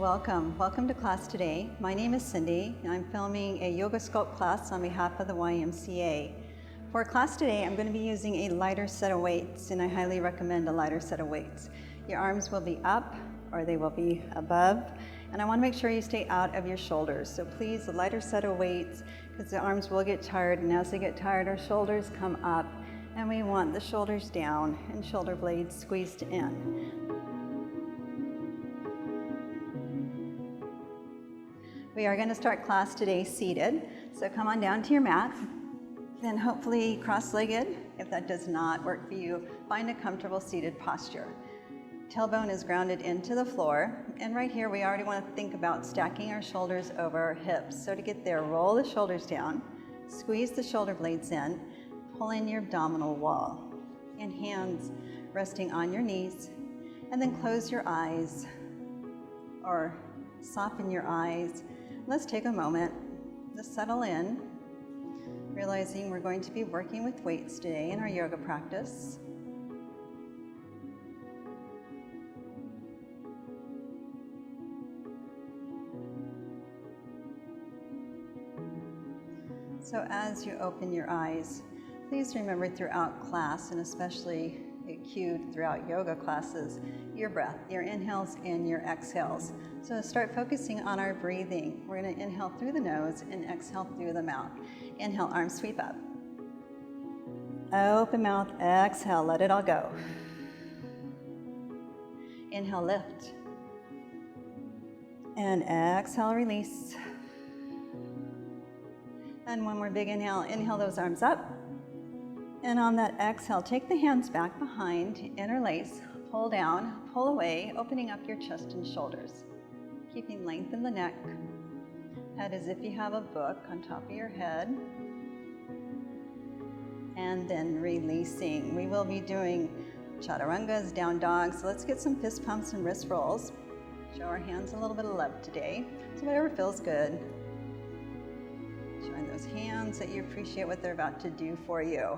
Welcome to class today. My name is Cindy. I'm filming a yoga sculpt class on behalf of the YMCA. For class today, I'm going to be using a lighter set of weights, and I highly recommend a lighter set of weights. Your arms will be up or they will be above, and I want to make sure you stay out of your shoulders. So please, a lighter set of weights, because the arms will get tired, and as they get tired, our shoulders come up, and we want the shoulders down and shoulder blades squeezed in. We are going to start class today seated, so come on down to your mat, then hopefully cross-legged. If that does not work for you, find a comfortable seated posture. Tailbone is grounded into the floor, and right here we already want to think about stacking our shoulders over our hips. So to get there, roll the shoulders down, squeeze the shoulder blades in, pull in your abdominal wall, and hands resting on your knees, and then close your eyes or soften your eyes. Let's take a moment to settle in, realizing we're going to be working with weights today in our yoga practice. So as you open your eyes, please remember throughout class, and especially cued throughout yoga classes, your breath, your inhales and your exhales. So start focusing on our breathing. We're going to inhale through the nose and exhale through the mouth. Inhale, arms sweep up. Open mouth, exhale, let it all go. Inhale, lift. And exhale, release. And one more big inhale. Inhale those arms up. And on that exhale, take the hands back behind, interlace, pull down, pull away, opening up your chest and shoulders. Keeping length in the neck. Head as if you have a book on top of your head. And then releasing. We will be doing chaturangas, down dogs. So let's get some fist pumps and wrist rolls. Show our hands a little bit of love today. So whatever feels good. Showing those hands that you appreciate what they're about to do for you.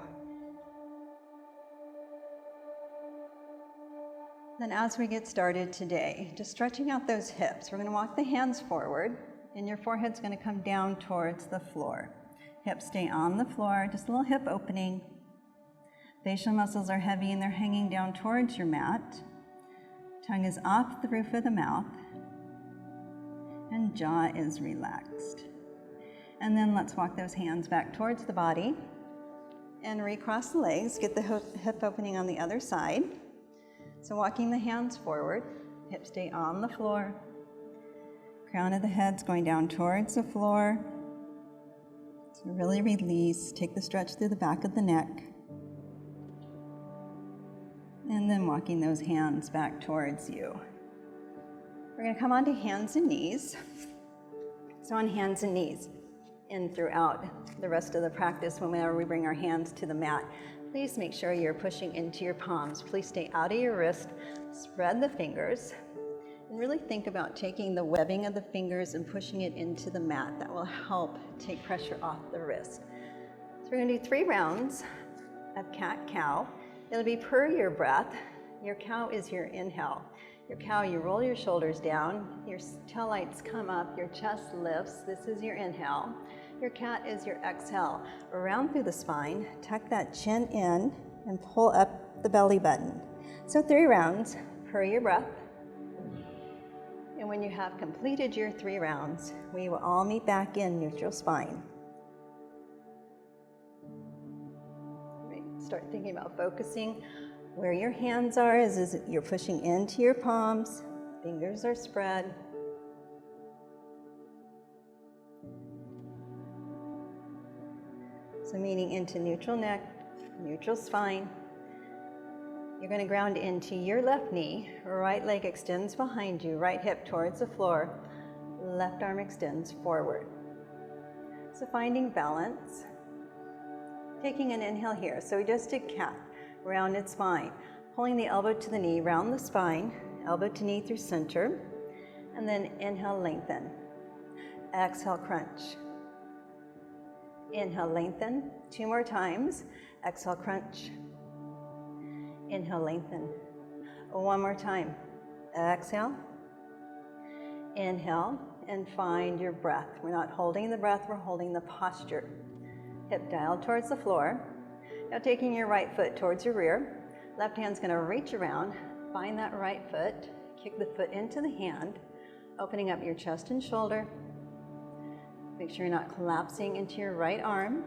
Then as we get started today, just stretching out those hips, we're going to walk the hands forward, and your forehead's going to come down towards the floor. Hips stay on the floor, just a little hip opening. Facial muscles are heavy and they're hanging down towards your mat. Tongue is off the roof of the mouth, and jaw is relaxed. And then let's walk those hands back towards the body and recross the legs, get the hip opening on the other side. So walking the hands forward, hips stay on the floor. Crown of the head's going down towards the floor. So really release, take the stretch through the back of the neck. And then walking those hands back towards you. We're going to come onto hands and knees. So on hands and knees, and throughout the rest of the practice, whenever we bring our hands to the mat, please make sure you're pushing into your palms. Please stay out of your wrist, spread the fingers, and really think about taking the webbing of the fingers and pushing it into the mat. That will help take pressure off the wrist. So we're going to do 3 rounds of cat-cow. It'll be per your breath. Your cow is your inhale. Your cow, you roll your shoulders down, your tail lights come up, your chest lifts. This is your inhale. Your cat is your exhale. Around through the spine, tuck that chin in, and pull up the belly button. So 3 rounds per your breath. And when you have completed your 3 rounds, we will all meet back in neutral spine. Start thinking about focusing where your hands are as you're pushing into your palms. Fingers are spread. So meaning into neutral neck, neutral spine. You're going to ground into your left knee. Right leg extends behind you, right hip towards the floor. Left arm extends forward. So finding balance. Taking an inhale here. So we just did cat, rounded spine. Pulling the elbow to the knee, round the spine, elbow to knee through center. And then inhale, lengthen. Exhale, crunch. Inhale, lengthen. 2 more times. Exhale, crunch. Inhale, lengthen. 1 more time. Exhale. Inhale and find your breath. We're not holding the breath, we're holding the posture. Hip dialed towards the floor. Now taking your right foot towards your rear. Left hand's gonna reach around, find that right foot, kick the foot into the hand, opening up your chest and shoulder. Make sure you're not collapsing into your right arm.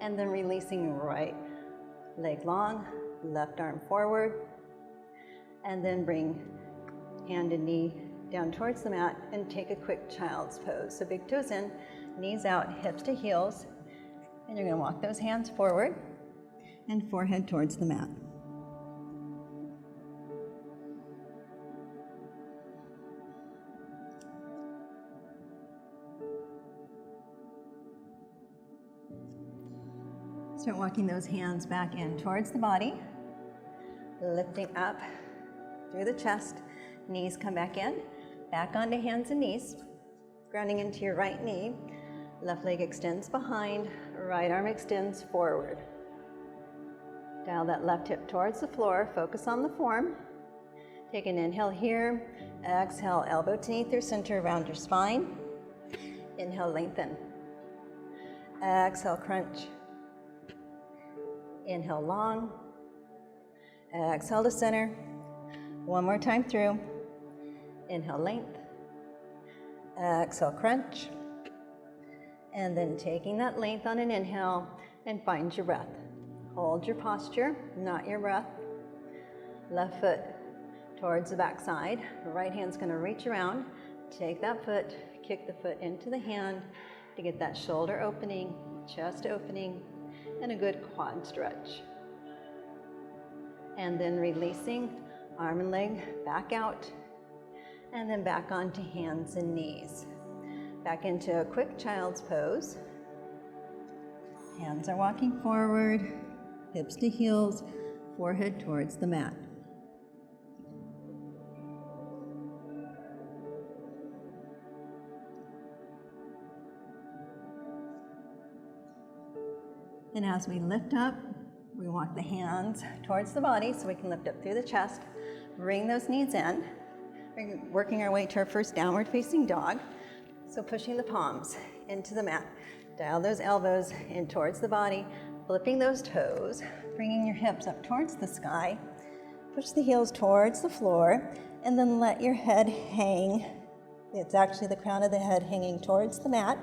And then releasing right leg long, left arm forward. And then bring hand and knee down towards the mat and take a quick child's pose. So big toes in, knees out, hips to heels. And you're gonna walk those hands forward and forehead towards the mat. Start walking those hands back in towards the body, lifting up through the chest, knees come back in, back onto hands and knees, grounding into your right knee, left leg extends behind, right arm extends forward. Dial that left hip towards the floor, focus on the form. Take an inhale here, exhale, elbow to knee through center around your spine. Inhale, lengthen. Exhale, crunch. Inhale, long. Exhale to center. One more time through. Inhale, length. Exhale, crunch. And then taking that length on an inhale and find your breath. Hold your posture, not your breath. Left foot towards the back side. Right hand's gonna reach around. Take that foot, kick the foot into the hand to get that shoulder opening, chest opening, and a good quad stretch. And then releasing, arm and leg back out, and then back onto hands and knees. Back into a quick child's pose. Hands are walking forward, hips to heels, forehead towards the mat. And as we lift up, we walk the hands towards the body so we can lift up through the chest. Bring those knees in. We're working our way to our first downward facing dog. So pushing the palms into the mat. Dial those elbows in towards the body, flipping those toes, bringing your hips up towards the sky. Push the heels towards the floor, and then let your head hang. It's actually the crown of the head hanging towards the mat,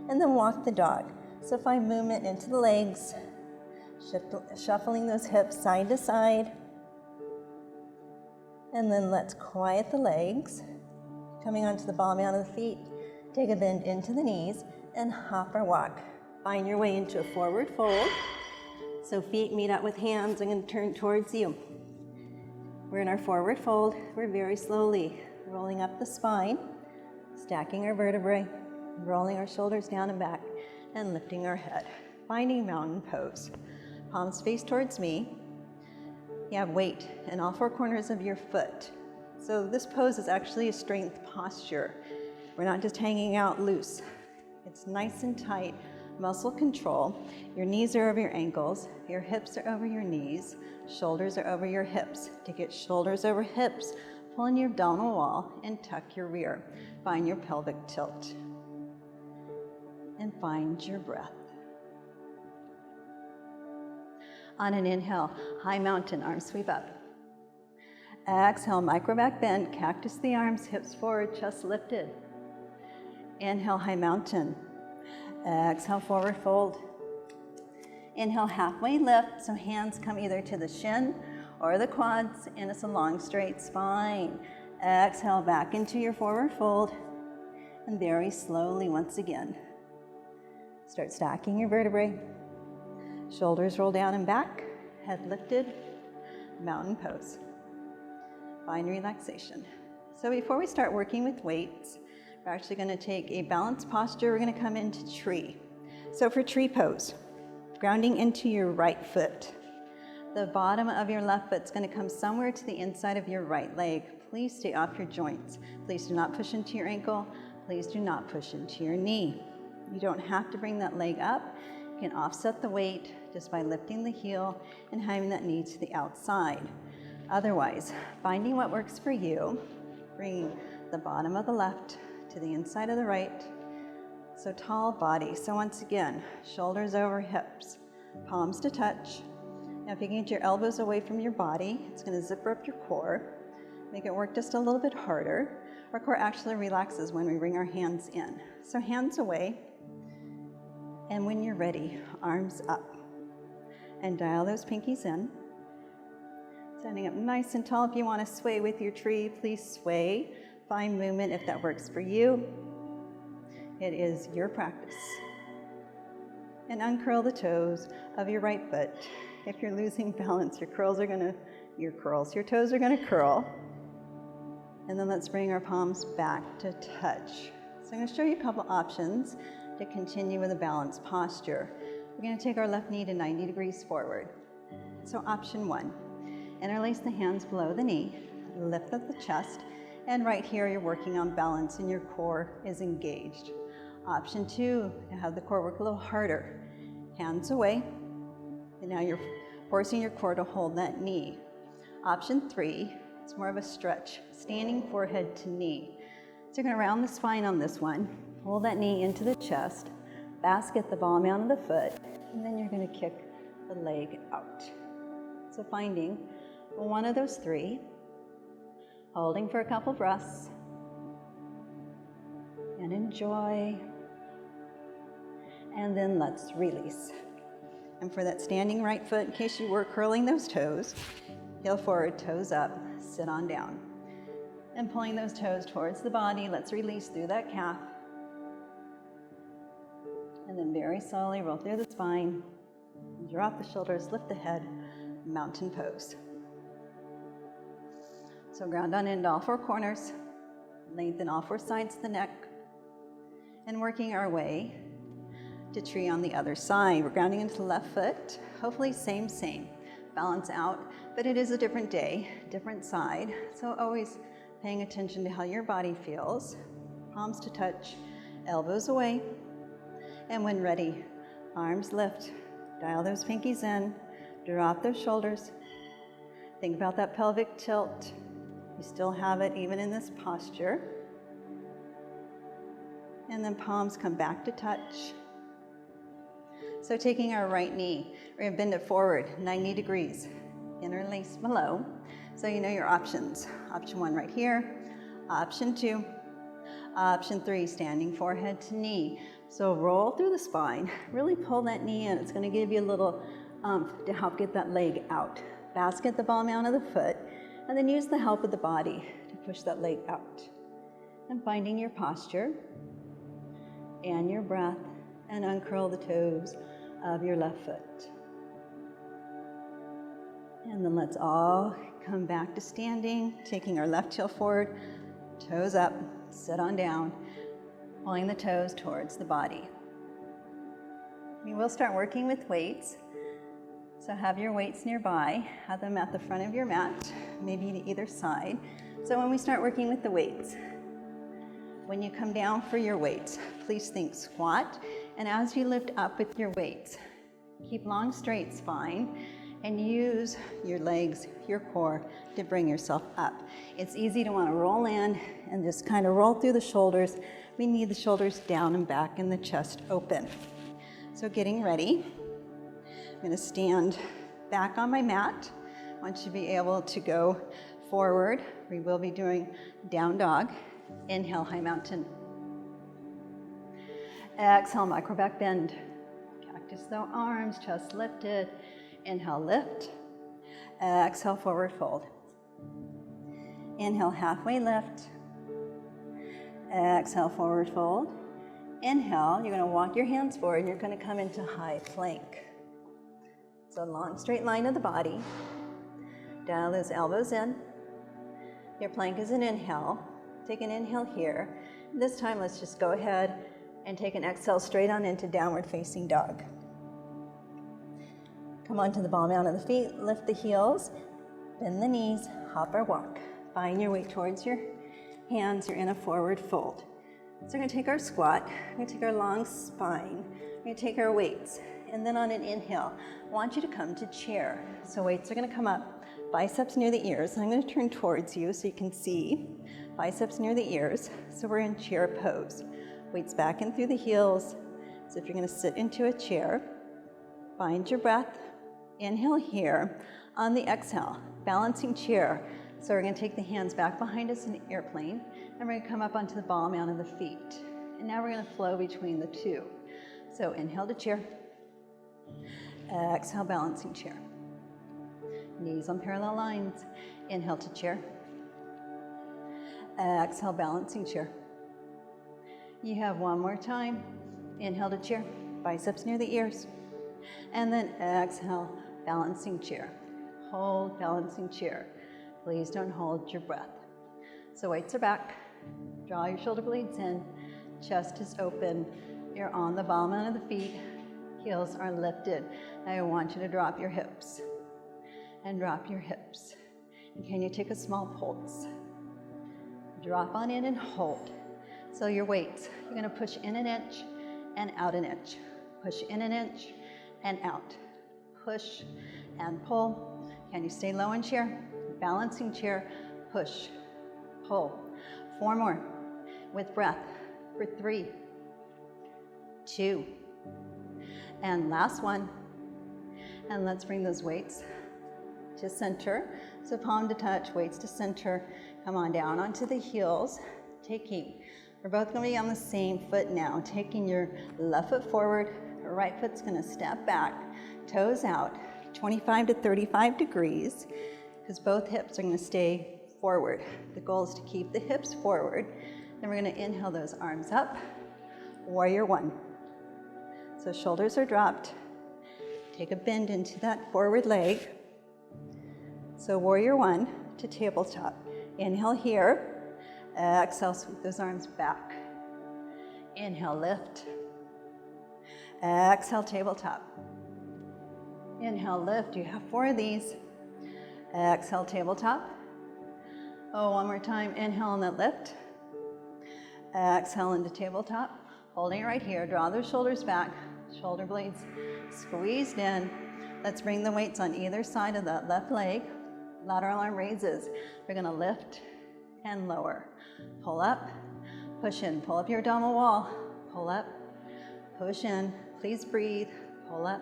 and then walk the dog. So find movement into the legs, shuffling those hips side to side. And then let's quiet the legs. Coming onto the ball mound of the feet, take a bend into the knees and hop or walk. Find your way into a forward fold. So feet meet up with hands. I'm going to turn towards you. We're in our forward fold. We're very slowly rolling up the spine, stacking our vertebrae, rolling our shoulders down and back, and lifting our head. Finding mountain pose. Palms face towards me. You have weight in all four corners of your foot. So this pose is actually a strength posture. We're not just hanging out loose. It's nice and tight, muscle control. Your knees are over your ankles, your hips are over your knees, shoulders are over your hips. To get shoulders over hips, pull in your abdominal wall and tuck your rear. Find your pelvic tilt. And find your breath. On an inhale, high mountain, arms sweep up. Exhale, micro back bend, cactus the arms, hips forward, chest lifted. Inhale, high mountain. Exhale, forward fold. Inhale, halfway lift, so hands come either to the shin or the quads, and it's a long straight spine. Exhale, back into your forward fold, and very slowly once again. Start stacking your vertebrae. Shoulders roll down and back, head lifted, mountain pose. Find relaxation. So before we start working with weights, we're actually going to take a balanced posture. We're going to come into tree. So for tree pose, grounding into your right foot. The bottom of your left foot's going to come somewhere to the inside of your right leg. Please stay off your joints. Please do not push into your ankle. Please do not push into your knee. You don't have to bring that leg up. You can offset the weight just by lifting the heel and having that knee to the outside. Otherwise, finding what works for you, bringing the bottom of the left to the inside of the right. So tall body. So once again, shoulders over hips, palms to touch. Now if you can get your elbows away from your body, it's going to zipper up your core, make it work just a little bit harder. Our core actually relaxes when we bring our hands in. So hands away, and when you're ready, arms up. And dial those pinkies in. Standing up nice and tall. If you want to sway with your tree, please sway. Find movement if that works for you. It is your practice. And uncurl the toes of your right foot. If you're losing balance, your toes are gonna curl. And then let's bring our palms back to touch. So I'm gonna show you a couple options to continue with a balanced posture. We're gonna take our left knee to 90 degrees forward. So option 1, interlace the hands below the knee, lift up the chest, and right here you're working on balance and your core is engaged. Option 2, to have the core work a little harder. Hands away, and now you're forcing your core to hold that knee. Option 3, it's more of a stretch, standing forehead to knee. So you're gonna round the spine on this one, pull that knee into the chest, basket the ball down of the foot, and then you're gonna kick the leg out. So finding one of those 3, holding for a couple breaths, and enjoy, and then let's release. And for that standing right foot, in case you were curling those toes, heel forward, toes up, sit on down. And pulling those toes towards the body, let's release through that calf. And then very slowly roll through the spine, drop the shoulders, lift the head, mountain pose. So ground on into all 4 corners, lengthen all 4 sides of the neck, and working our way to tree on the other side. We're grounding into the left foot, hopefully same, balance out, but it is a different day, different side, so always paying attention to how your body feels. Palms to touch, elbows away, and when ready, arms lift, dial those pinkies in, drop those shoulders. Think about that pelvic tilt. You still have it even in this posture. And then palms come back to touch. So taking our right knee, we're gonna bend it forward 90 degrees, interlace below. So you know your options. Option 1 right here, option 2, option 3, standing forehead to knee. So roll through the spine, really pull that knee in. It's gonna give you a little oomph to help get that leg out. Basket the ball down of the foot, and then use the help of the body to push that leg out. And finding your posture and your breath, and uncurl the toes of your left foot. And then let's all come back to standing, taking our left heel forward, toes up, sit on down, pulling the toes towards the body. We will start working with weights. So have your weights nearby, have them at the front of your mat, maybe to either side. So when we start working with the weights, when you come down for your weights, please think squat, and as you lift up with your weights, keep long straight spine and use your legs, your core to bring yourself up. It's easy to want to roll in and just kind of roll through the shoulders. We need the shoulders down and back and the chest open. So getting ready, I'm going to stand back on my mat. I want you to be able to go forward. We will be doing down dog. Inhale, high mountain. Exhale, micro back bend. Cactus though arms, chest lifted. Inhale, lift. Exhale, forward fold. Inhale, halfway lift. Exhale, forward fold. Inhale, you're going to walk your hands forward and you're going to come into high plank. So long straight line of the body. Dial those elbows in. Your plank is an inhale. Take an inhale here. This time let's just go ahead and take an exhale straight on into downward facing dog. Come onto the ball down of the feet, lift the heels, bend the knees, hop or walk. Find your way towards your hands, you're in a forward fold. So we're gonna take our squat, we're gonna take our long spine, we're gonna take our weights, and then on an inhale, I want you to come to chair. So weights are gonna come up, biceps near the ears, and I'm gonna turn towards you so you can see. biceps near the ears. So we're in chair pose. Weights back in through the heels. So if you're gonna sit into a chair, find your breath. Inhale here. On the exhale, balancing chair. So we're gonna take the hands back behind us in an airplane, and we're gonna come up onto the ball mound of the feet. And now we're gonna flow between the two. So inhale to chair. Exhale, balancing chair. Knees on parallel lines. Inhale to chair. Exhale, balancing chair. You have one more time. Inhale to chair, biceps near the ears. And then exhale, balancing chair. Hold, balancing chair. Please don't hold your breath. So weights are back. Draw your shoulder blades in. Chest is open. You're on the ball mound of the feet. Heels are lifted. Now I want you to drop your hips. And drop your hips. And can you take a small pulse? Drop on in and hold. So your weights, you're gonna push in an inch and out an inch. Push in an inch and out. Push and pull. Can you stay low in chair? Balancing chair, push, pull. 4 more with breath for 3, 2, and last one. And let's bring those weights to center. So palm to touch, weights to center. Come on down onto the heels. We're both gonna be on the same foot now. Taking your left foot forward, your right foot's gonna step back, toes out, 25 to 35 degrees, because both hips are gonna stay forward. The goal is to keep the hips forward. Then we're gonna inhale those arms up, warrior 1. So shoulders are dropped. Take a bend into that forward leg. So warrior 1 to tabletop. Inhale here. Exhale, sweep those arms back. Inhale, lift. Exhale, tabletop. Inhale, lift. You have 4 of these. Exhale, tabletop. Oh, one more time. Inhale and then lift. Exhale into tabletop. Holding it right here. Draw those shoulders back. Shoulder blades squeezed in. Let's bring the weights on either side of that left leg. Lateral arm raises. We're gonna lift and lower. Pull up, push in. Pull up your abdominal wall. Pull up, push in. Please breathe. Pull up,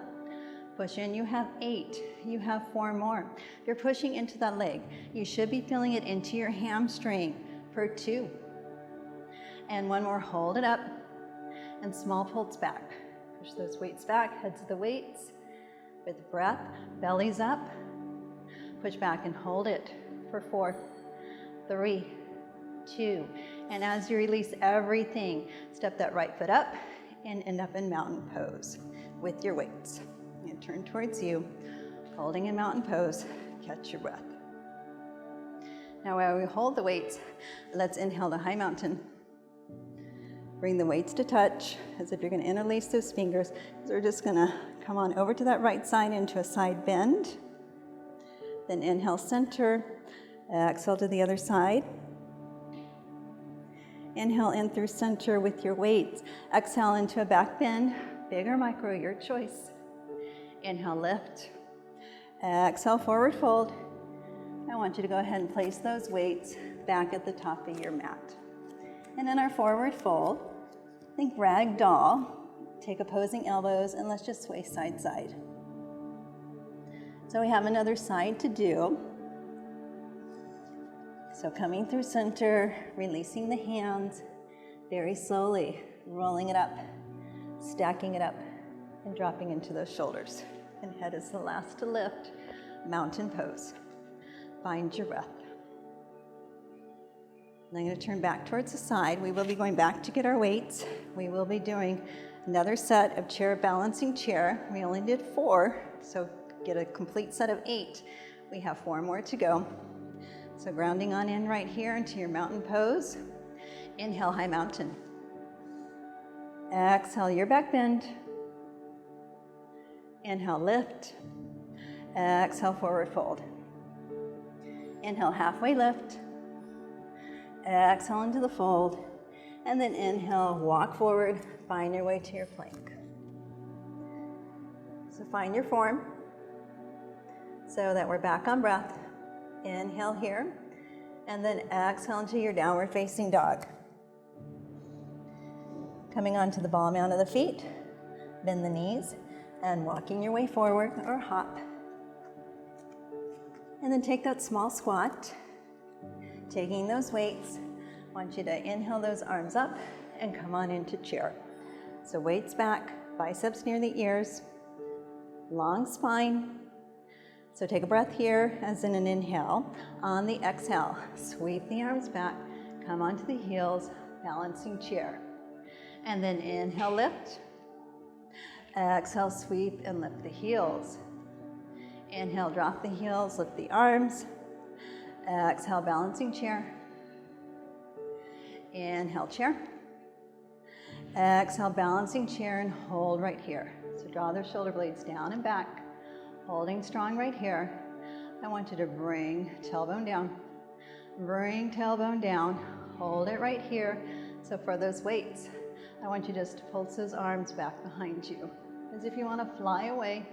push in. You have 8. You have 4 more. You're pushing into that leg. You should be feeling it into your hamstring for 2. And 1 more. Hold it up and small pulse back. Push those weights back. Heads of the weights. With breath, bellies up. Push back and hold it for 4, 3, 2. And as you release everything, step that right foot up and end up in mountain pose with your weights. And turn towards you, holding in mountain pose. Catch your breath. Now while we hold the weights, let's inhale to high mountain. Bring the weights to touch as if you're going to interlace those fingers. So we're just going to come on over to that right side into a side bend. Then inhale, center. Exhale to the other side. Inhale in through center with your weights. Exhale into a back bend. Big or micro, your choice. Inhale, lift. Exhale, forward fold. I want you to go ahead and place those weights back at the top of your mat. And in our forward fold, think rag doll. Take opposing elbows and let's just sway side to side. So we have another side to do. So coming through center, releasing the hands, very slowly, rolling it up, stacking it up, and dropping into those shoulders. And head is the last to lift, mountain pose. Find your breath. And I'm going to turn back towards the side. We will be going back to get our weights. We will be doing another set of chair balancing chair. We only did 4, so get a complete set of 8. We have 4 more to go. So grounding on in right here into your mountain pose. Inhale, high mountain. Exhale, your back bend. Inhale, lift. Exhale, forward fold. Inhale, halfway lift. Exhale into the fold. And then inhale, walk forward, find your way to your plank. So find your form so that we're back on breath. Inhale here. And then exhale into your downward facing dog. Coming onto the ball mound of the feet, bend the knees, and walking your way forward or hop. And then take that small squat, taking those weights. I want you to inhale those arms up and come on into chair. So weights back, biceps near the ears, long spine. So take a breath here as in an inhale. On the exhale, sweep the arms back, come onto the heels, balancing chair. And then inhale, lift. Exhale, sweep and lift the heels. Inhale, drop the heels, lift the arms. Exhale, balancing chair. Inhale, chair. Exhale, balancing chair and hold right here. So draw their shoulder blades down and back, holding strong right here. I want you to bring tailbone down. Bring tailbone down, hold it right here. So for those weights, I want you just to pulse those arms back behind you, as if you want to fly away,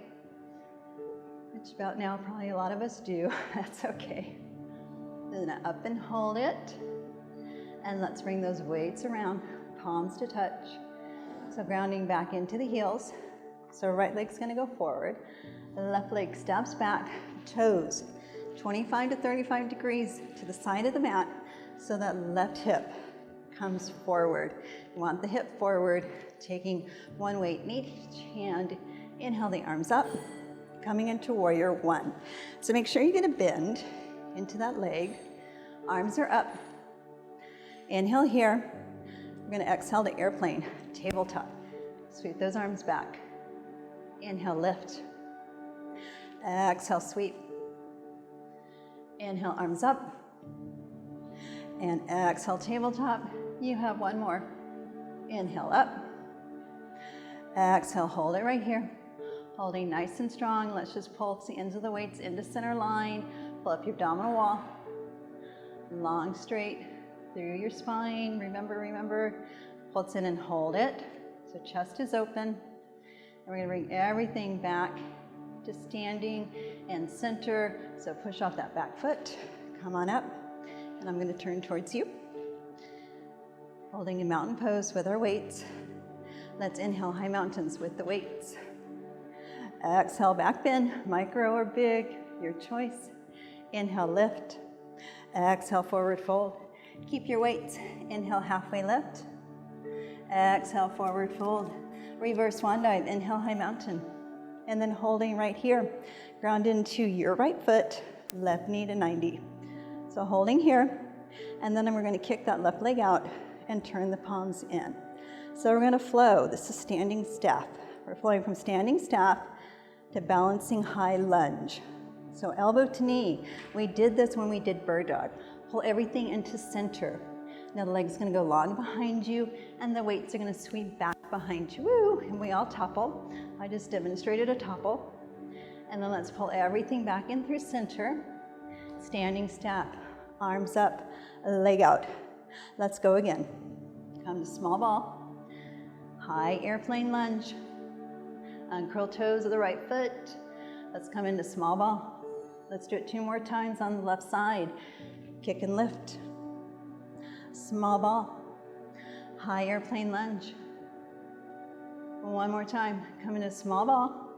which about now probably a lot of us do. That's okay. Then up and hold it. And let's bring those weights around, palms to touch. So grounding back into the heels. So right leg's gonna go forward. Left leg steps back, toes 25 to 35 degrees to the side of the mat, so that left hip comes forward. You want the hip forward, taking one weight in each hand. Inhale the arms up, coming into warrior one. So make sure you get a bend into that leg. Arms are up. Inhale here. We're gonna exhale to airplane, tabletop. Sweep those arms back. Inhale, lift. Exhale, sweep. Inhale, arms up. And exhale, tabletop. You have one more. Inhale, up. Exhale, hold it right here. Holding nice and strong. Let's just pulse the ends of the weights into center line. Pull up your abdominal wall. Long, straight through your spine. Remember, pulse in and hold it. So chest is open. And we're gonna bring everything back to standing and center. So push off that back foot. Come on up. And I'm gonna turn towards you. Holding a mountain pose with our weights. Let's inhale high mountains with the weights. Exhale, back bend, micro or big, your choice. Inhale, lift. Exhale, forward fold. Keep your weights. Inhale, halfway lift. Exhale, forward fold. Reverse swan dive, inhale, high mountain. And then holding right here, ground into your right foot, left knee to 90. So holding here, and then we're gonna kick that left leg out and turn the palms in. So we're gonna flow. This is standing staff. We're flowing from standing staff to balancing high lunge. So elbow to knee. We did this when we did bird dog. Pull everything into center. Now the leg's gonna go long behind you, and the weights are gonna sweep back behind you. Woo! And we all topple. I just demonstrated a topple. And then let's pull everything back in through center. Standing staff, arms up, leg out. Let's go again. Come to small ball. High airplane lunge. Uncurl toes of the right foot. Let's come into small ball. Let's do it 2 more times on the left side. Kick and lift. Small ball. High airplane lunge. 1 more time. Come into small ball.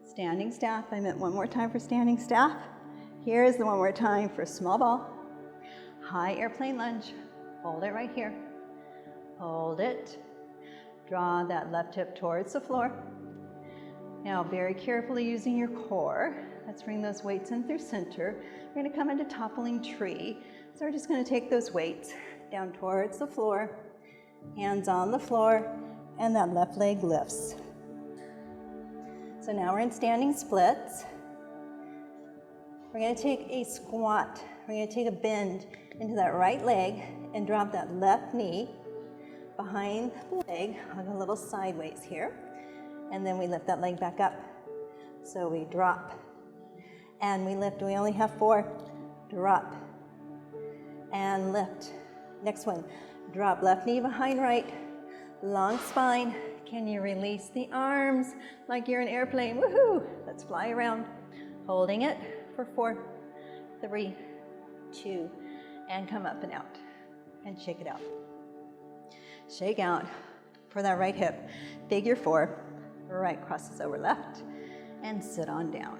Standing staff. I meant 1 more time for standing staff. Here is the 1 more time for small ball. High airplane lunge. Hold it right here. Hold it. Draw that left hip towards the floor. Now, very carefully using your core, let's bring those weights in through center. We're gonna come into toppling tree. So we're just gonna take those weights down towards the floor, hands on the floor, and that left leg lifts. So now we're in standing splits. We're gonna take a squat. We're gonna take a bend into that right leg and drop that left knee behind the leg. I'll go a little sideways here. And then we lift that leg back up. So we drop and we lift. We only have 4. Drop and lift. Next one, drop left knee behind right, long spine. Can you release the arms like you're an airplane? Woohoo! Let's fly around. Holding it for 4, 3, 2, and come up and out, and shake it out. Shake out for that right hip. Figure 4, right crosses over left, and sit on down.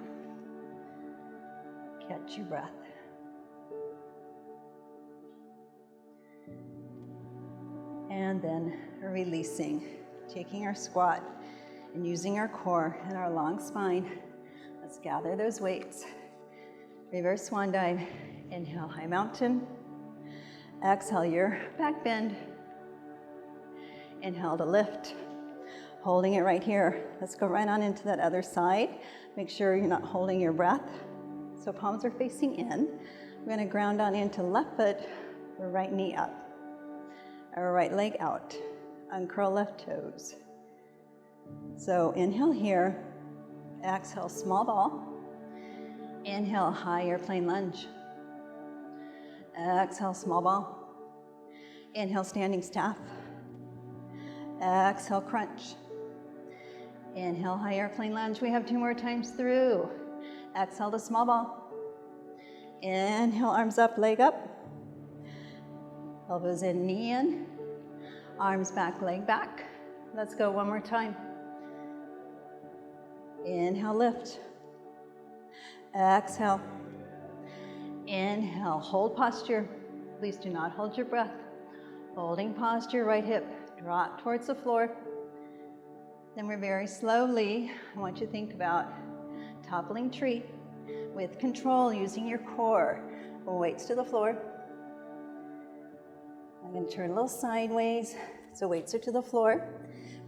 Catch your breath. And then releasing, taking our squat and using our core and our long spine. Let's gather those weights. Reverse swan dive. Inhale, high mountain. Exhale, your back bend. Inhale to lift. Holding it right here. Let's go right on into that other side. Make sure you're not holding your breath. So palms are facing in. We're going to ground on into left foot, right knee up. Our right leg out. Uncurl left toes. So inhale here. Exhale, small ball. Inhale, high airplane lunge. Exhale, small ball. Inhale, standing staff. Exhale, crunch. Inhale, high airplane lunge. We have 2 more times through. Exhale to small ball. Inhale, arms up, leg up. Elbows in, knee in. Arms back, leg back. Let's go one more time. Inhale, lift. Exhale. Inhale, hold posture. Please do not hold your breath. Holding posture, right hip drop towards the floor. Then we're very slowly, I want you to think about toppling tree with control, using your core. Weights to the floor. I'm going to turn a little sideways, so weights are to the floor.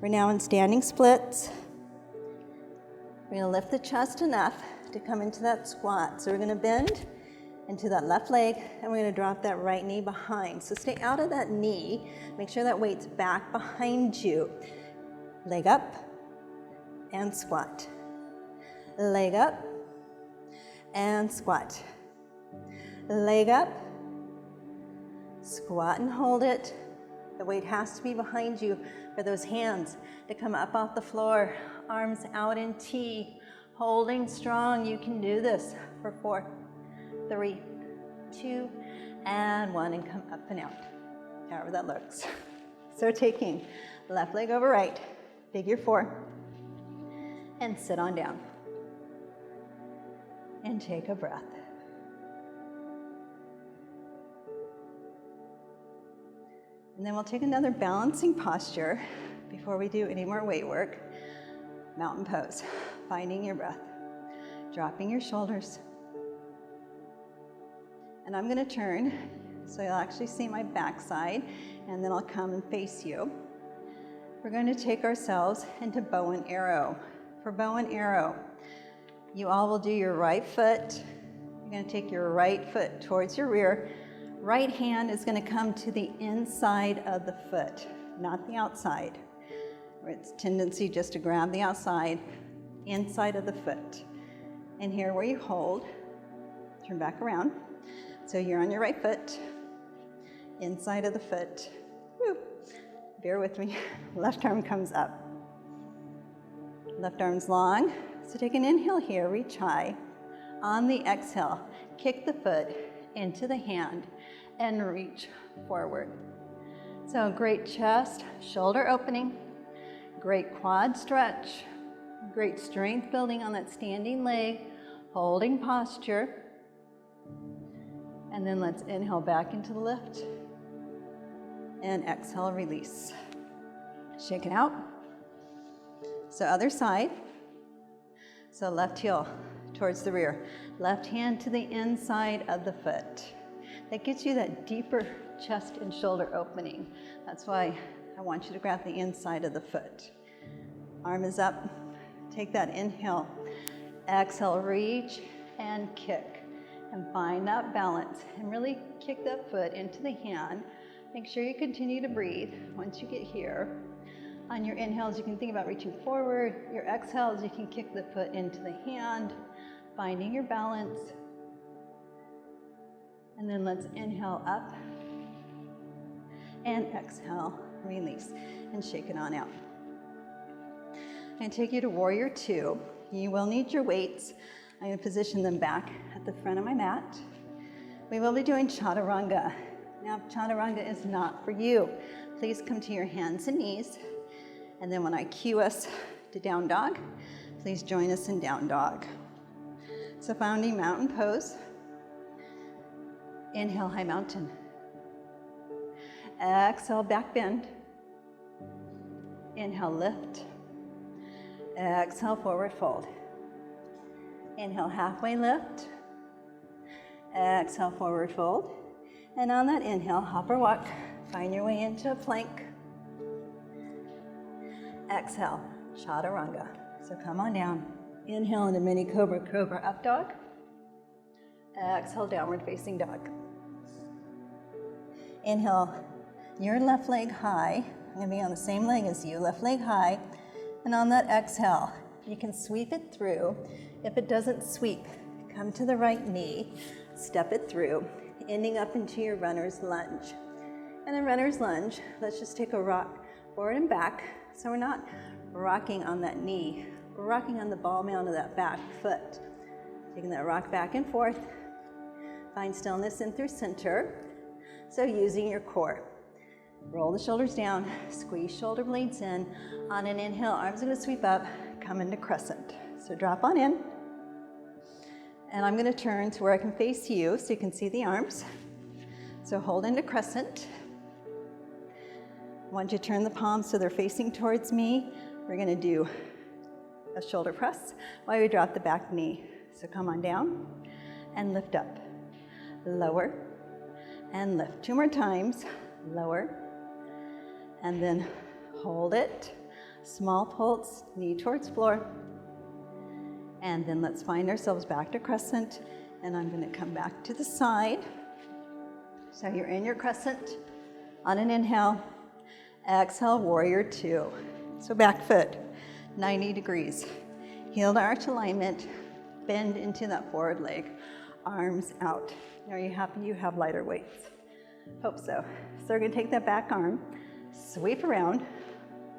We're now in standing splits. We're going to lift the chest enough to come into that squat. So we're going to bend into that left leg, and we're going to drop that right knee behind. So stay out of that knee. Make sure that weight's back behind you. Leg up and squat. Leg up and squat. Leg up. Squat and hold it. The weight has to be behind you for those hands to come up off the floor. Arms out in T. Holding strong. You can do this for 4, 3, 2, and 1, and come up and out. However that looks. So taking left leg over right, figure 4, and sit on down. And take a breath. And then we'll take another balancing posture before we do any more weight work. Mountain pose, finding your breath, dropping your shoulders. And I'm going to turn, so you'll actually see my backside, and then I'll come and face you. We're going to take ourselves into bow and arrow. For bow and arrow, you all will do your right foot. You're going to take your right foot towards your rear. Right hand is going to come to the inside of the foot, not the outside. It's tendency just to grab the outside, inside of the foot. And here where you hold, turn back around. So you're on your right foot, inside of the foot. Woo. Bear with me. Left arm comes up. Left arm's long. So take an inhale here, reach high. On the exhale, kick the foot into the hand and reach forward. So great chest, shoulder opening, great quad stretch, great strength building on that standing leg, holding posture. And then let's inhale back into the lift and exhale, release. Shake it out. So other side. So left heel towards the rear. Left hand to the inside of the foot. That gets you that deeper chest and shoulder opening. That's why I want you to grab the inside of the foot. Arm is up. Take that inhale. Exhale, reach and kick. And find that balance. And really kick that foot into the hand. Make sure you continue to breathe once you get here. On your inhales, you can think about reaching forward. Your exhales, you can kick the foot into the hand, finding your balance. And then let's inhale up and exhale, release, and shake it on out. I'm going to take you to Warrior 2. You will need your weights. I'm going to position them back at the front of my mat. We will be doing chaturanga. Now, if chaturanga is not for you, please come to your hands and knees. And then when I cue us to down dog, please join us in down dog. So founding mountain pose. Inhale, high mountain. Exhale, back bend. Inhale, lift. Exhale, forward fold. Inhale, halfway lift. Exhale, forward fold. And on that inhale, hop or walk. Find your way into a plank. Exhale, chaturanga. So come on down. Inhale into mini cobra, cobra up dog. Exhale, downward facing dog. Inhale, your left leg high. I'm going to be on the same leg as you, left leg high. And on that exhale, you can sweep it through. If it doesn't sweep, come to the right knee, step it through, ending up into your runner's lunge. And in runner's lunge, let's just take a rock forward and back. So we're not rocking on that knee, we're rocking on the ball mound of that back foot. Taking that rock back and forth. Find stillness in through center. So using your core. Roll the shoulders down, squeeze shoulder blades in. On an inhale, arms are going to sweep up, come into crescent. So drop on in. And I'm going to turn to where I can face you so you can see the arms. So hold into crescent. I want you to turn the palms so they're facing towards me. We're going to do a shoulder press while we drop the back knee. So come on down and lift up. Lower and lift. 2 more times. Lower and then hold it. Small pulse, knee towards floor. And then let's find ourselves back to crescent. And I'm going to come back to the side. So you're in your crescent. On an inhale, exhale, warrior 2. So back foot, 90 degrees. Heel to arch alignment, bend into that forward leg, arms out. Are you happy you have lighter weights? Hope so. So we're going to take that back arm, sweep around,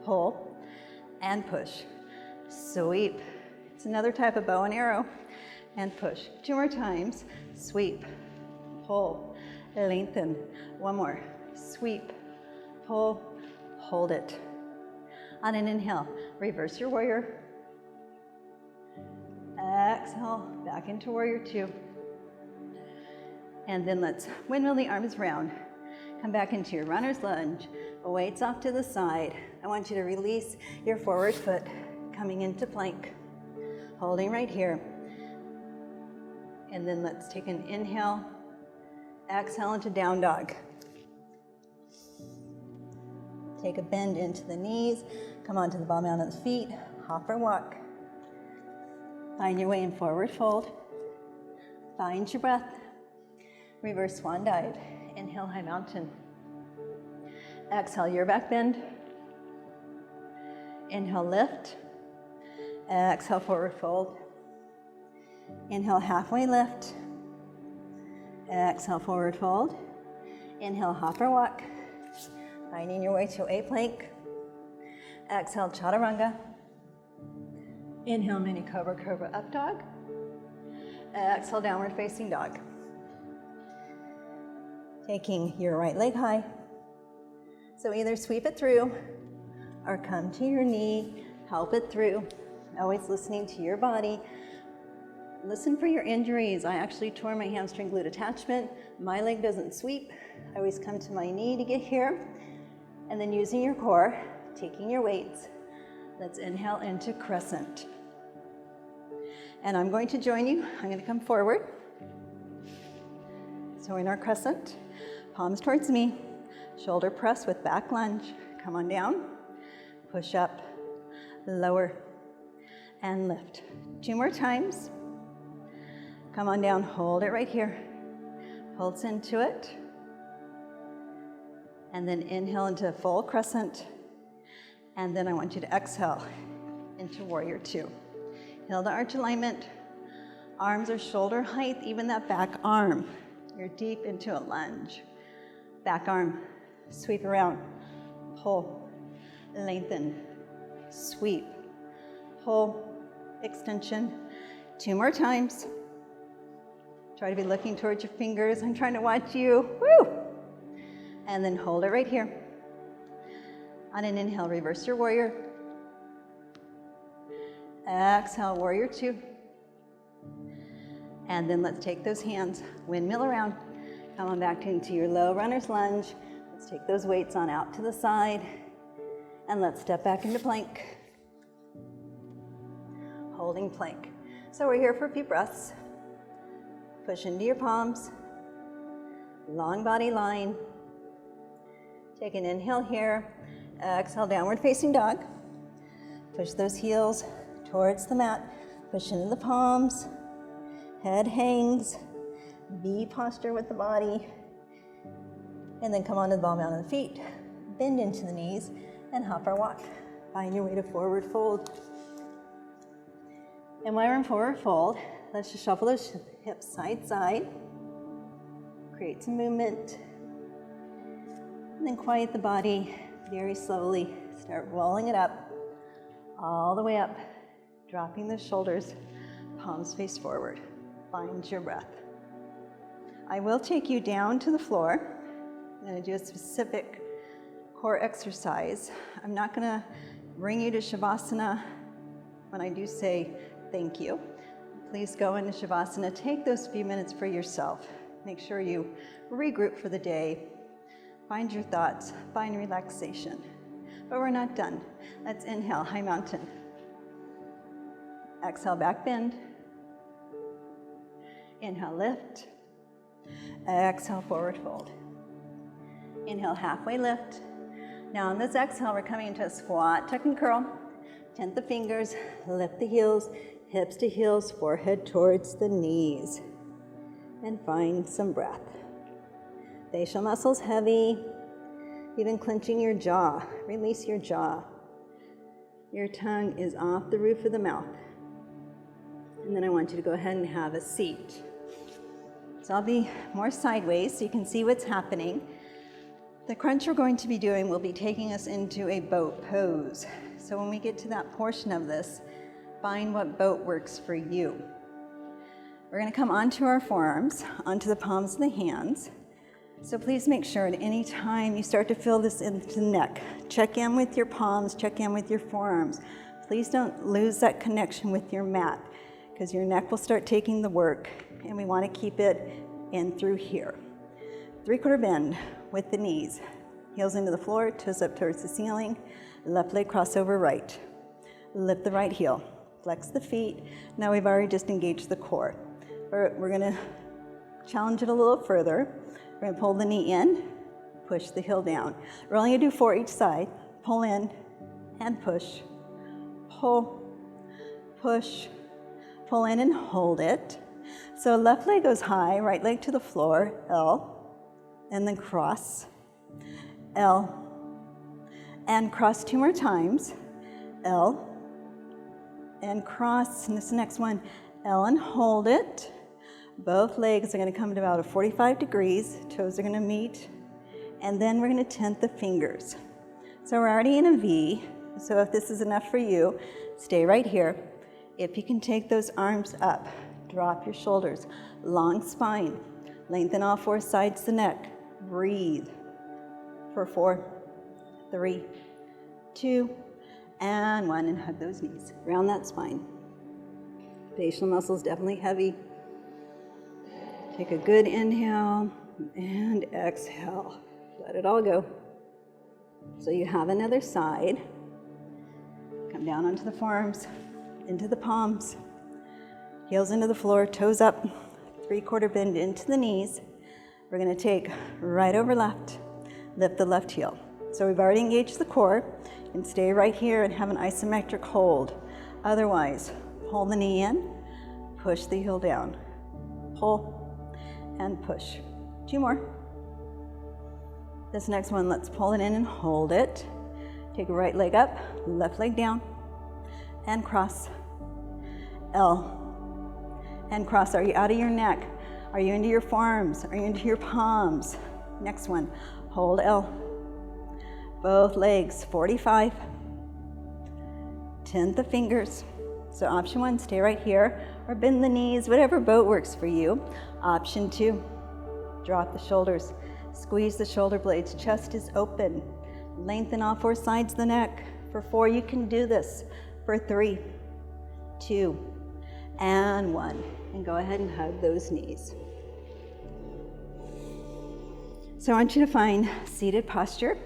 pull, and push. Sweep. It's another type of bow and arrow. And push. 2 more times. Sweep, pull, lengthen. 1 more. Sweep, pull, hold it. On an inhale, reverse your warrior. Exhale, back into warrior 2. And then let's windmill the arms round. Come back into your runner's lunge. Weights off to the side. I want you to release your forward foot, coming into plank. Holding right here. And then let's take an inhale, exhale into down dog. Take a bend into the knees, come onto the ball mound of the feet, hop or walk. Find your way in forward fold. Find your breath. Reverse swan dive. Inhale, high mountain. Exhale, your back bend. Inhale, lift. Exhale, forward fold. Inhale, halfway lift. Exhale, forward fold. Inhale, hop or walk. Finding your way to a plank. Exhale, chaturanga. Inhale, mini cobra, cobra up dog. Exhale, downward facing dog. Taking your right leg high. So either sweep it through or come to your knee, help it through. Always listening to your body. Listen for your injuries. I actually tore my hamstring glute attachment. My leg doesn't sweep. I always come to my knee to get here. And then using your core, taking your weights, let's inhale into crescent. And I'm going to join you. I'm going to come forward. So in our crescent, palms towards me, shoulder press with back lunge. Come on down, push up, lower, and lift. 2 more times. Come on down, hold it right here. Pulse into it. And then inhale into full crescent. And then I want you to exhale into warrior 2. Heel to arch alignment. Arms are shoulder height, even that back arm. You're deep into a lunge. Back arm, sweep around, pull, lengthen, sweep, pull, extension. 2 more times. Try to be looking towards your fingers. I'm trying to watch you. Woo! And then hold it right here. On an inhale, reverse your warrior. Exhale, warrior two. And then let's take those hands, windmill around. Come on back into your low runner's lunge. Let's take those weights on out to the side. And let's step back into plank. Holding plank. So we're here for a few breaths. Push into your palms. Long body line. Take an inhale here. Exhale, downward facing dog. Push those heels towards the mat. Push into the palms. Head hangs. V posture with the body. And then come onto the ball mound of the feet. Bend into the knees and hop or walk. Find your way to forward fold. And while we're in forward fold, let's just shuffle those hips side side. Create some movement. And then quiet the body very slowly. Start rolling it up, all the way up, dropping the shoulders, palms face forward. Find your breath. I will take you down to the floor. I'm going to do a specific core exercise. I'm not going to bring you to Shavasana when I do say thank you. Please go into Shavasana. Take those few minutes for yourself. Make sure you regroup for the day. Find your thoughts. Find relaxation. But we're not done. Let's inhale, high mountain. Exhale, back bend. Inhale, lift. Exhale, forward fold. Inhale, halfway lift. Now on this exhale, we're coming into a squat, tuck and curl. Tent the fingers, lift the heels, hips to heels, forehead towards the knees. And find some breath. Facial muscles heavy, even clenching your jaw. Release your jaw. Your tongue is off the roof of the mouth. And then I want you to go ahead and have a seat. So I'll be more sideways so you can see what's happening. The crunch we're going to be doing will be taking us into a boat pose. So when we get to that portion of this, find what boat works for you. We're going to come onto our forearms, onto the palms of the hands. So please make sure at any time you start to feel this into the neck, check in with your palms, check in with your forearms. Please don't lose that connection with your mat because your neck will start taking the work and we want to keep it in through here. 3/4 bend with the knees. Heels into the floor, toes up towards the ceiling. Left leg crossover right. Lift the right heel. Flex the feet. Now we've already just engaged the core. We're going to challenge it a little further. We're going to pull the knee in, push the heel down. We're only going to do 4 each side. Pull in and push. Pull, push, pull in and hold it. So left leg goes high, right leg to the floor, L, and then cross, L, and cross 2 more times, L, and cross, and this next one, L and hold it. Both legs are going to come to about 45 degrees, toes are going to meet, and then we're going to tent the fingers. So we're already in a V, so if this is enough for you, stay right here. If you can take those arms up, drop your shoulders, long spine, lengthen all 4 sides of the neck, breathe for 4, 3, 2, and 1, and hug those knees, round that spine. Facial muscles definitely heavy. Take a good inhale and exhale. Let it all go. So you have another side. Come down onto the forearms, into the palms, heels into the floor, toes up, 3/4 bend into the knees. We're going to take right over left, lift the left heel. So we've already engaged the core, and stay right here and have an isometric hold. Otherwise, pull the knee in, push the heel down, pull and push. 2 more. This next one, let's pull it in and hold it. Take a right leg up, left leg down, and cross. L, and cross. Are you out of your neck? Are you into your forearms? Are you into your palms? Next one, hold L. Both legs, 45. Tent the fingers. So option 1, stay right here or bend the knees, whatever boat works for you. Option 2, drop the shoulders, squeeze the shoulder blades, chest is open. Lengthen all 4 sides of the neck. For 4, you can do this. For 3, 2, and 1. And go ahead and hug those knees. So I want you to find seated posture.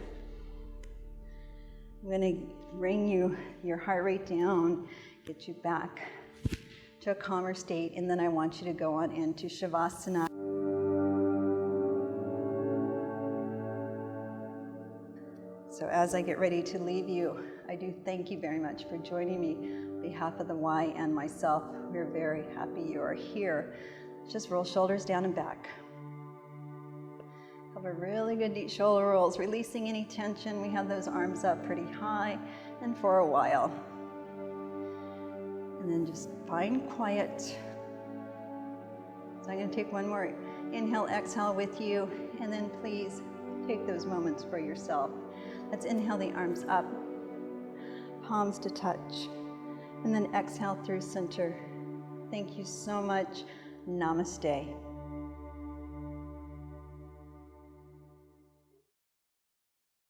I'm going to bring your heart rate down, get you back to a calmer state, and then I want you to go on into Shavasana. So as I get ready to leave you, I do thank you very much for joining me. On behalf of the Y and myself, we're very happy you are here. Just roll shoulders down and back. Have a really good deep shoulder rolls, releasing any tension. We have those arms up pretty high and for a while. And then just find quiet. So I'm going to take one more inhale, exhale with you, and then please take those moments for yourself. Let's inhale the arms up, palms to touch, and then exhale through center. Thank you so much. Namaste.